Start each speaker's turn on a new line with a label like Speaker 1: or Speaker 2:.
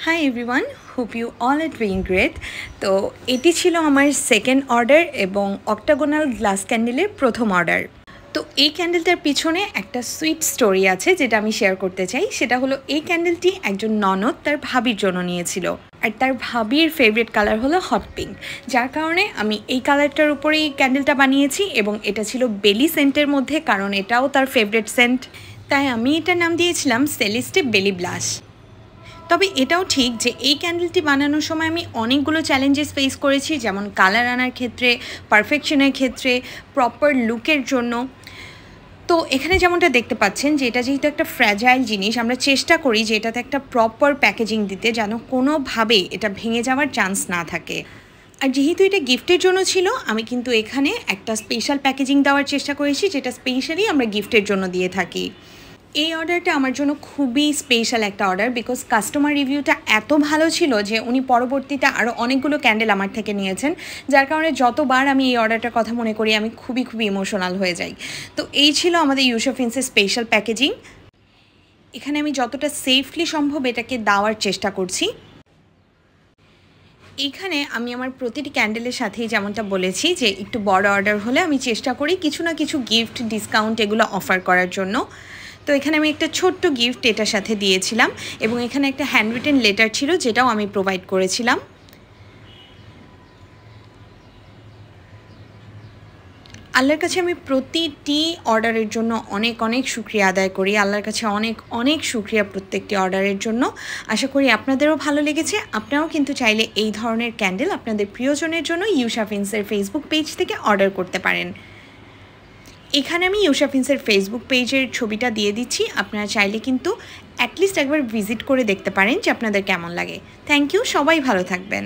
Speaker 1: Hi everyone, hope you all are doing great. তো এটি ছিল আমার সেকেন্ড অর্ডার এবং অক্টাগোনাল গ্লাস ক্যান্ডেলের প্রথম অর্ডার। তো এই ক্যান্ডেলটার পিছনে একটা সুইট স্টোরি আছে যেটা আমি শেয়ার করতে চাই। সেটা হলো এই ক্যান্ডেলটি একজন ননদ তার ভাবির জন্য নিয়েছিল, আর তার ভাবির ফেভারিট কালার হলো হট পিঙ্ক, যার কারণে আমি এই কালারটার উপরেই ক্যান্ডেলটা বানিয়েছি এবং এটা ছিল বেলি সেন্টের মধ্যে, কারণ এটাও তার ফেভারিট সেন্ট, তাই আমি এটার নাম দিয়েছিলাম সেলিস্টে বেলি ব্লাশ। তবে এটাও ঠিক যে এই ক্যান্ডেলটি বানানোর সময় আমি অনেকগুলো চ্যালেঞ্জেস ফেস করেছি, যেমন কালার আনার ক্ষেত্রে, পারফেকশনের ক্ষেত্রে, প্রপার লুকের জন্য। তো এখানে যেমনটা দেখতে পাচ্ছেন যে এটা যেহেতু একটা ফ্র্যাজাইল জিনিস, আমরা চেষ্টা করি যে এটাতে একটা প্রপার প্যাকেজিং দিতে, যেন কোনোভাবে এটা ভেঙে যাওয়ার চান্স না থাকে। আর যেহেতু এটা গিফটের জন্য ছিল, আমি কিন্তু এখানে একটা স্পেশাল প্যাকেজিং দেওয়ার চেষ্টা করেছি, যেটা স্পেশালি আমরা গিফটের জন্য দিয়ে থাকি। এই অর্ডারটা আমার জন্য খুবই স্পেশাল একটা অর্ডার, বিকজ কাস্টমার রিভিউটা এত ভালো ছিল যে উনি পরবর্তীতে আরও অনেকগুলো ক্যান্ডেল আমার থেকে নিয়েছেন, যার কারণে যতবার আমি এই অর্ডারটার কথা মনে করি আমি খুবই ইমোশনাল হয়ে যাই। তো এই ছিল আমাদের ইউশাফিন্সের স্পেশাল প্যাকেজিং। এখানে আমি যতটা সেফলি সম্ভব এটাকে দেওয়ার চেষ্টা করছি। এইখানে আমি আমার প্রতিটি ক্যান্ডেলের সাথেই যেমনটা বলেছি যে একটু বড় অর্ডার হলে আমি চেষ্টা করি কিছু না কিছু গিফট, ডিসকাউন্ট এগুলো অফার করার জন্য। তো এখানে আমি একটা ছোট্ট গিফট এটার সাথে দিয়েছিলাম এবং এখানে একটা হ্যান্ড রিটেন লেটার ছিল যেটাও আমি প্রোভাইড করেছিলাম। আল্লাহর কাছে আমি প্রতিটি অর্ডারের জন্য অনেক অনেক শুকরিয়া আদায় করি। আল্লাহর কাছে অনেক অনেক শুকরিয়া প্রত্যেকটি অর্ডারের জন্য। আশা করি আপনাদেরও ভালো লেগেছে। আপনারাও কিন্তু চাইলে এই ধরনের ক্যান্ডেল আপনাদের প্রিয়জনের জন্য ইউশাফিন্সের ফেসবুক পেজ থেকে অর্ডার করতে পারেন। এখানে আমি ইউশাফিন্সের ফেসবুক পেজের ছবিটা দিয়ে দিচ্ছি, আপনারা চাইলে কিন্তু অ্যাটলিস্ট একবার ভিজিট করে দেখতে পারেন যে আপনাদের কেমন লাগে। থ্যাংক ইউ, সবাই ভালো থাকবেন।